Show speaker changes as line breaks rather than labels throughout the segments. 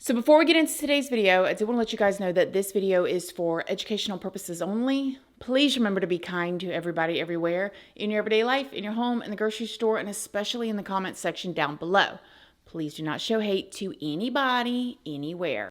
So before we get into today's video, I do want to let you guys know that this video is for educational purposes only. Please remember to be kind to everybody everywhere in your everyday life, in your home, in the grocery store, and especially in the comments section down below. Please do not show hate to anybody, anywhere.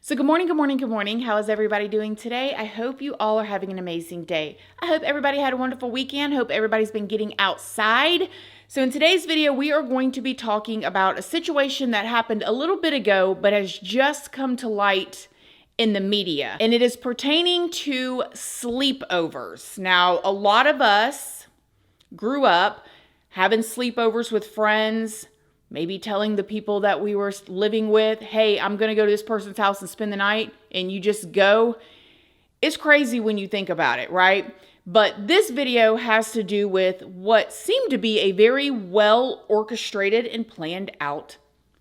So good morning, good morning, good morning. How is everybody doing today? I hope you all are having an amazing day. I hope everybody had a wonderful weekend. Hope everybody's been getting outside. So in today's video, we are going to be talking about a situation that happened a little bit ago, but has just come to light in the media. And it is pertaining to sleepovers. Now, a lot of us grew up having sleepovers with friends, maybe telling the people that we were living with, hey, I'm going to go to this person's house and spend the night, and you just go. It's crazy when you think about it, right? But this video has to do with what seemed to be a very well orchestrated and planned out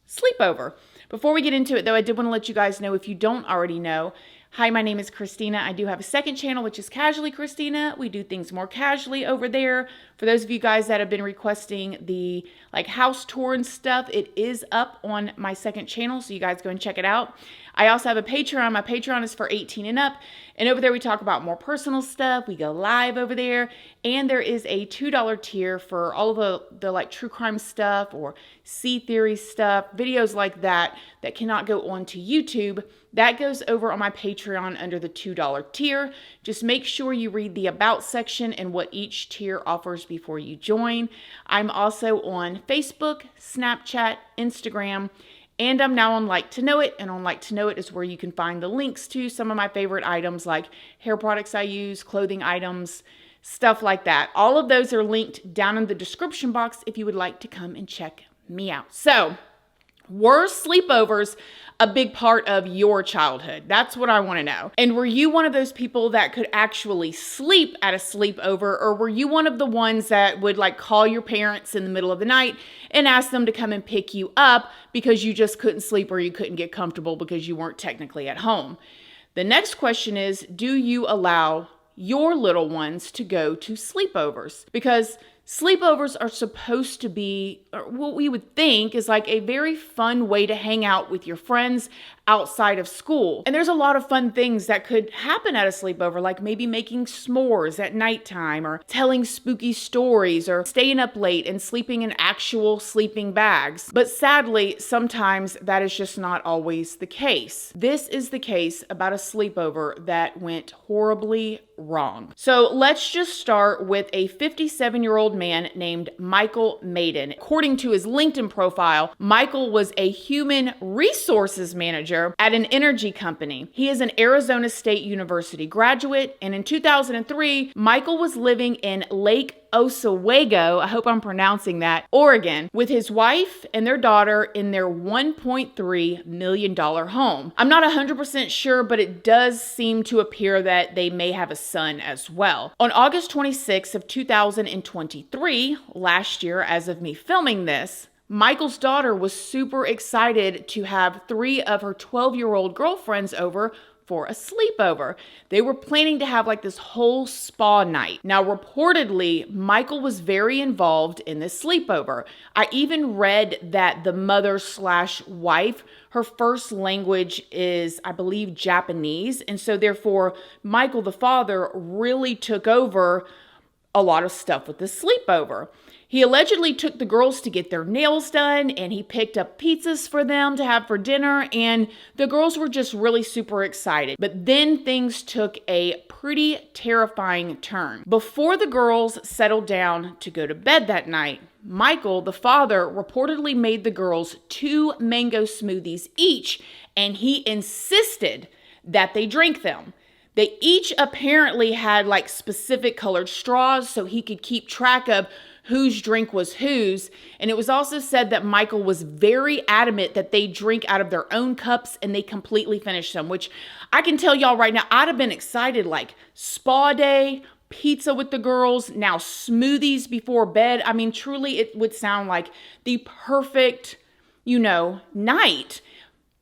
sleepover. Before we get into it, though, I did want to let you guys know, if you don't already know, hi, my name is Christina. I do have a second channel, which is Casually Christina. We do things more casually over there. For those of you guys that have been requesting the house tour and stuff, it is up on my second channel, so you guys go and check it out. I also have a Patreon. My Patreon is for 18 and up, and over there we talk about more personal stuff. We go live over there, and there is a $2 tier for all of the true crime stuff or sea theory stuff, videos like that cannot go onto YouTube. That goes over on my Patreon under the $2 tier. Just make sure you read the About section and what each tier offers before you join. I'm also on Facebook, Snapchat, Instagram, and I'm now on Like to Know It. And on Like to Know It is where you can find the links to some of my favorite items like hair products I use, clothing items, stuff like that. All of those are linked down in the description box if you would like to come and check me out. So, were sleepovers a big part of your childhood? That's what I want to know. And were you one of those people that could actually sleep at a sleepover, or were you one of the ones that would call your parents in the middle of the night and ask them to come and pick you up because you just couldn't sleep or you couldn't get comfortable because you weren't technically at home? The next question is, do you allow your little ones to go to sleepovers? Because sleepovers are supposed to be, or what we would think is a very fun way to hang out with your friends outside of school. And there's a lot of fun things that could happen at a sleepover, like maybe making s'mores at nighttime, or telling spooky stories, or staying up late and sleeping in actual sleeping bags. But sadly, sometimes that is just not always the case. This is the case about a sleepover that went horribly wrong. So let's just start with a 57-year-old man named Michael Meyden. According to his LinkedIn profile, Michael was a human resources manager at an energy company. He is an Arizona State University graduate, and in 2003, Michael was living in Lake Oswego, I hope I'm pronouncing that, Oregon, with his wife and their daughter in their $1.3 million home. I'm not 100% sure, but it does seem to appear that they may have a son as well. On August 26th of 2023, last year, as of me filming this, Michael's daughter was super excited to have 3 of her 12-year-old girlfriends over for a sleepover. They were planning to have this whole spa night. Now, reportedly, Michael was very involved in this sleepover. I even read that the mother/wife, her first language is, I believe, Japanese. And so therefore, Michael, the father, really took over a lot of stuff with the sleepover. He allegedly took the girls to get their nails done, and he picked up pizzas for them to have for dinner, and the girls were just really super excited. But then things took a pretty terrifying turn. Before the girls settled down to go to bed that night, Michael, the father, reportedly made the girls 2 mango smoothies each, and he insisted that they drink them. They each apparently had specific colored straws so he could keep track of whose drink was whose. And it was also said that Michael was very adamant that they drink out of their own cups and they completely finish them, which I can tell y'all right now, I'd have been excited, spa day, pizza with the girls, now smoothies before bed. I mean, truly it would sound like the perfect, night.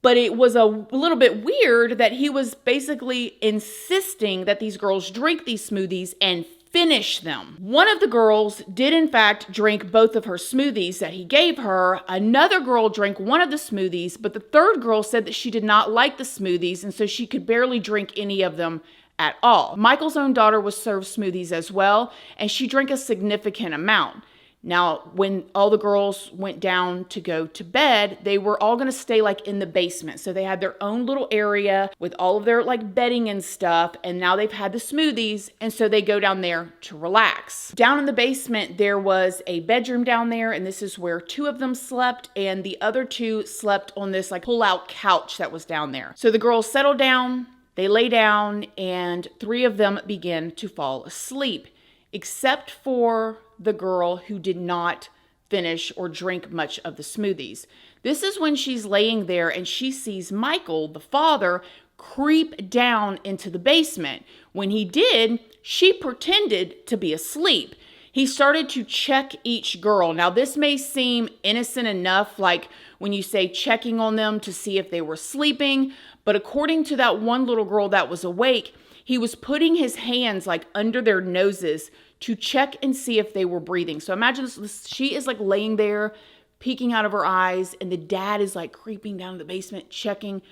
But it was a little bit weird that he was basically insisting that these girls drink these smoothies and finish them. One of the girls did in fact drink both of her smoothies that he gave her. Another girl drank one of the smoothies, but the third girl said that she did not like the smoothies, and so she could barely drink any of them at all. Michael's own daughter was served smoothies as well, and she drank a significant amount. Now, when all the girls went down to go to bed, they were all going to stay like in the basement. So they had their own little area with all of their like bedding and stuff. And now they've had the smoothies. And so they go down there to relax. Down in the basement, there was a bedroom down there. And this is where two of them slept. And the other two slept on this like pull-out couch that was down there. So the girls settled down, they lay down, and three of them began to fall asleep, except for the girl who did not finish or drink much of the smoothies. This is when she's laying there and she sees Michael, the father, creep down into the basement. When he did, she pretended to be asleep. He started to check each girl. Now, this may seem innocent enough, like when you say checking on them to see if they were sleeping, but according to that one little girl that was awake, he was putting his hands like under their noses to check and see if they were breathing. So imagine this, she is like laying there, peeking out of her eyes, and the dad is like creeping down to the basement, checking,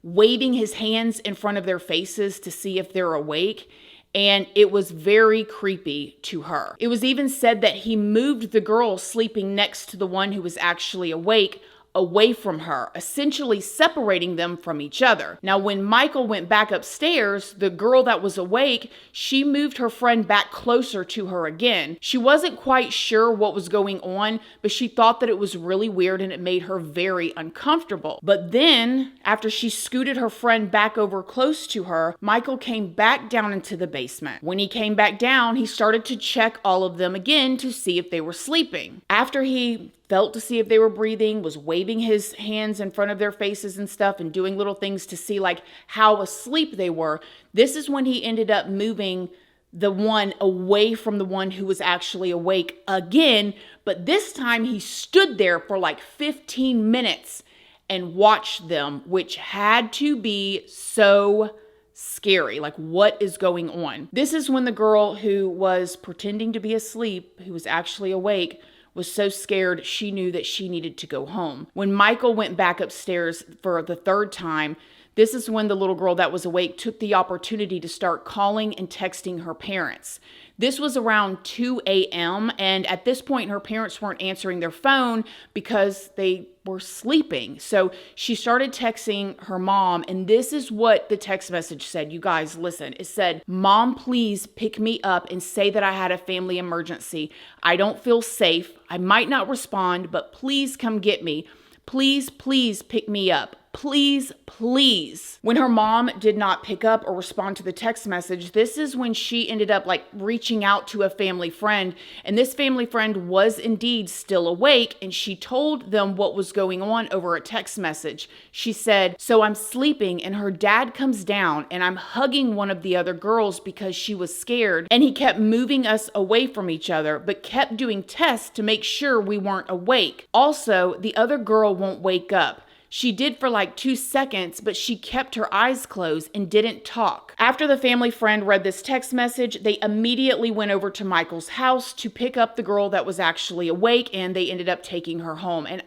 waving his hands in front of their faces to see if they're awake. And it was very creepy to her. It was even said that he moved the girl sleeping next to the one who was actually awake away from her, essentially separating them from each other. Now, when Michael went back upstairs, the girl that was awake, she moved her friend back closer to her again. She wasn't quite sure what was going on, but she thought that it was really weird and it made her very uncomfortable. But then, after she scooted her friend back over close to her, Michael came back down into the basement. When he came back down, he started to check all of them again to see if they were sleeping. After he felt to see if they were breathing, was waving his hands in front of their faces and stuff and doing little things to see like how asleep they were. This is when he ended up moving the one away from the one who was actually awake again. But this time he stood there for like 15 minutes and watched them, which had to be so scary. Like, what is going on? This is when the girl who was pretending to be asleep, who was actually awake, was so scared she knew that she needed to go home. When Michael went back upstairs for the third time, this is when the little girl that was awake took the opportunity to start calling and texting her parents. This was around 2 a.m. and at this point her parents weren't answering their phone because they were sleeping. So she started texting her mom, and this is what the text message said. You guys, listen. It said, "Mom, please pick me up and say that I had a family emergency. I don't feel safe. I might not respond, but please come get me. Please, please pick me up. Please, please." When her mom did not pick up or respond to the text message, this is when she ended up like reaching out to a family friend. And this family friend was indeed still awake, and she told them what was going on over a text message. She said, "So I'm sleeping and her dad comes down and I'm hugging one of the other girls because she was scared. And he kept moving us away from each other, but kept doing tests to make sure we weren't awake. Also, the other girl won't wake up. She did for like 2 seconds, but she kept her eyes closed and didn't talk." After the family friend read this text message, they immediately went over to Michael's house to pick up the girl that was actually awake, and they ended up taking her home. And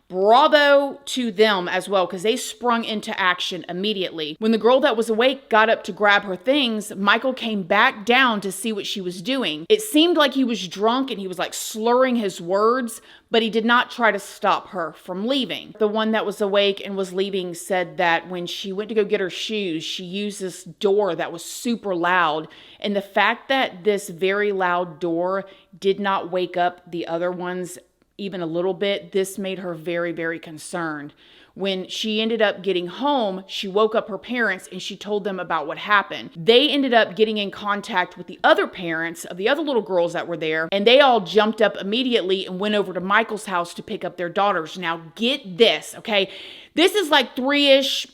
bravo to them as well, because they sprung into action immediately. When the girl that was awake got up to grab her things, Michael came back down to see what she was doing. It seemed like he was drunk and he was like slurring his words, but he did not try to stop her from leaving. The one that was awake and was leaving said that when she went to go get her shoes, she used this door that was super loud. And the fact that this very loud door did not wake up the other ones even a little bit, this made her very, very concerned. When she ended up getting home, she woke up her parents and she told them about what happened. They ended up getting in contact with the other parents of the other little girls that were there, and they all jumped up immediately and went over to Michael's house to pick up their daughters. Now, get this, okay? This is like 3-ish,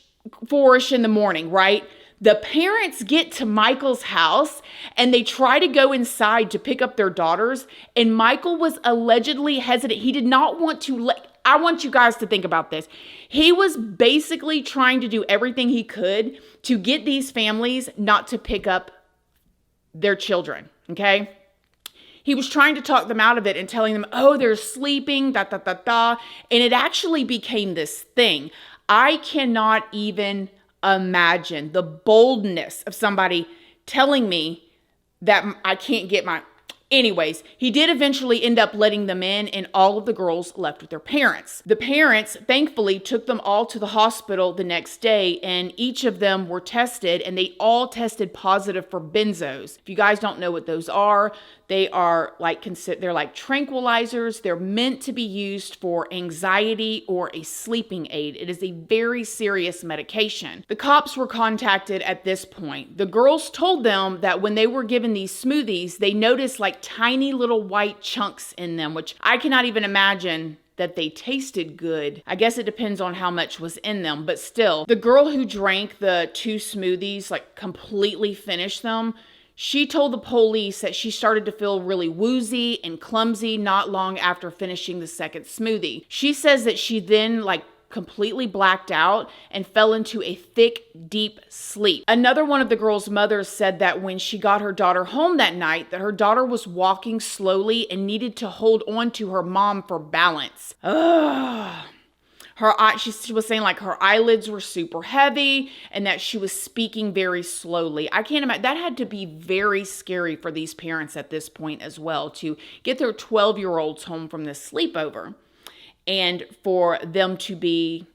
4-ish in the morning, right? The parents get to Michael's house and they try to go inside to pick up their daughters, and Michael was allegedly hesitant. He did not want to I want you guys to think about this. He was basically trying to do everything he could to get these families not to pick up their children. okay? He was trying to talk them out of it and telling them, oh, they're sleeping, da, da, da, da. And it actually became this thing. I cannot even imagine the boldness of somebody telling me that I can't get my... Anyways, he did eventually end up letting them in, and all of the girls left with their parents. The parents, thankfully, took them all to the hospital the next day, and each of them were tested, and they all tested positive for benzos. If you guys don't know what those are, they are they're like tranquilizers. They're meant to be used for anxiety or a sleeping aid. It is a very serious medication. The cops were contacted at this point. The girls told them that when they were given these smoothies, they noticed like tiny little white chunks in them, which I cannot even imagine that they tasted good. I guess it depends on how much was in them, but still. The girl who drank the 2 smoothies, like completely finished them, she told the police that she started to feel really woozy and clumsy not long after finishing the second smoothie. She says that she then completely blacked out and fell into a thick, deep sleep. Another one of the girl's mothers said that when she got her daughter home that night, that her daughter was walking slowly and needed to hold on to her mom for balance. She was saying her eyelids were super heavy and that she was speaking very slowly. I can't imagine. That had to be very scary for these parents at this point as well, to get their 12-year-olds home from this sleepover and for them to be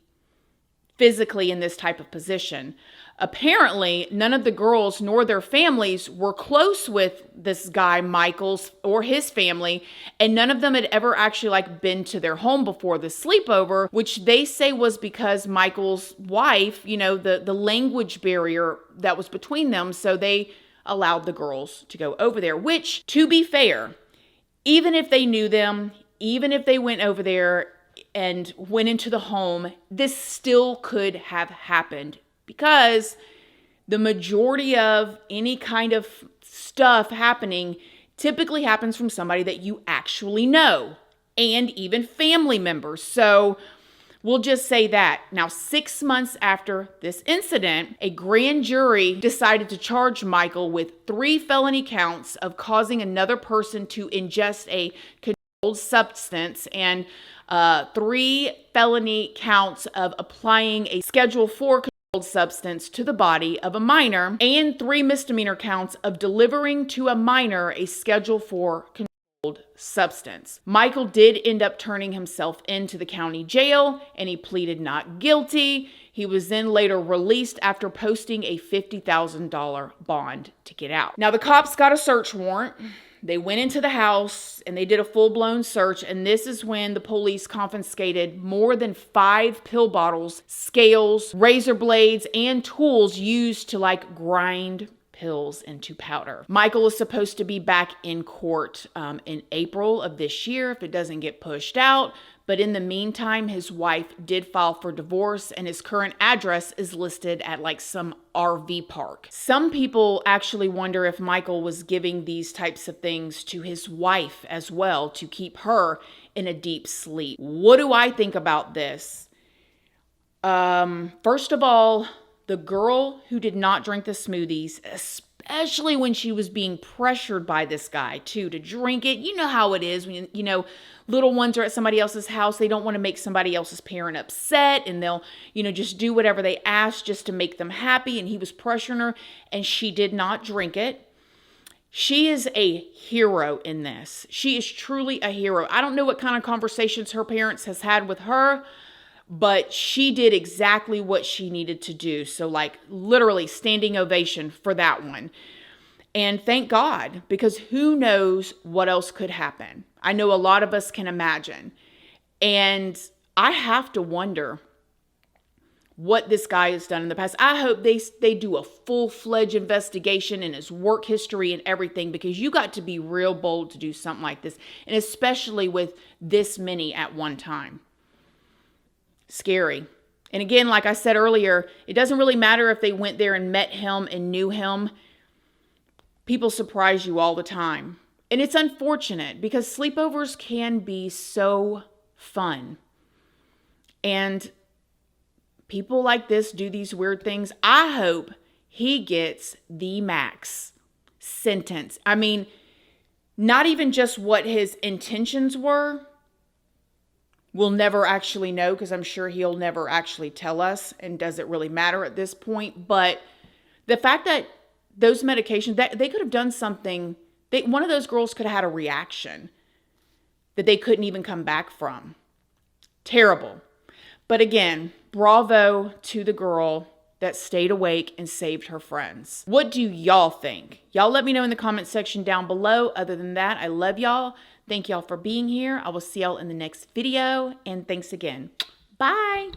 physically in this type of position. Apparently, none of the girls nor their families were close with this guy, Michael's, or his family, and none of them had ever actually been to their home before the sleepover, which they say was because Michael's wife, the language barrier that was between them, so they allowed the girls to go over there, which, to be fair, even if they knew them, even if they went over there and went into the home, this still could have happened, because the majority of any kind of stuff happening typically happens from somebody that you actually know, and even family members. So we'll just say that. Now, 6 months after this incident, a grand jury decided to charge Michael with 3 felony counts of causing another person to ingest a controlled substance and 3 felony counts of applying a Schedule 4 controlled substance to the body of a minor, and 3 misdemeanor counts of delivering to a minor a Schedule 4 controlled substance. Michael did end up turning himself into the county jail, and he pleaded not guilty. He was then later released after posting a $50,000 bond to get out. Now, the cops got a search warrant. They went into the house and they did a full-blown search, and this is when the police confiscated more than 5 pill bottles, scales, razor blades, and tools used to grind pills into powder. Michael is supposed to be back in court in April of this year if it doesn't get pushed out. But in the meantime, his wife did file for divorce, and his current address is listed at some RV park. Some people actually wonder if Michael was giving these types of things to his wife as well to keep her in a deep sleep. What do I think about this? First of all, the girl who did not drink the smoothies, especially when she was being pressured by this guy to drink it. You know how it is when, little ones are at somebody else's house. They don't want to make somebody else's parent upset, and they'll, just do whatever they ask just to make them happy. And he was pressuring her, and she did not drink it. She is a hero in this. She is truly a hero. I don't know what kind of conversations her parents has had with her, but she did exactly what she needed to do. So literally standing ovation for that one. And thank God, because who knows what else could happen. I know a lot of us can imagine. And I have to wonder what this guy has done in the past. I hope they do a full-fledged investigation in his work history and everything, because you got to be real bold to do something like this. And especially with this many at one time. Scary. And again, like I said earlier, it doesn't really matter if they went there and met him and knew him. People surprise you all the time. And it's unfortunate because sleepovers can be so fun. And people like this do these weird things. I hope he gets the max sentence. I mean, Not even just what his intentions were. We'll never actually know because I'm sure he'll never actually tell us, and does it really matter at this point? But the fact that those medications, that they could have done something, one of those girls could have had a reaction that they couldn't even come back from. Terrible. But again, bravo to the girl that stayed awake and saved her friends. What do y'all think? Y'all let me know in the comment section down below. Other than that, I love y'all. Thank y'all for being here. I will see y'all in the next video. And thanks again. Bye.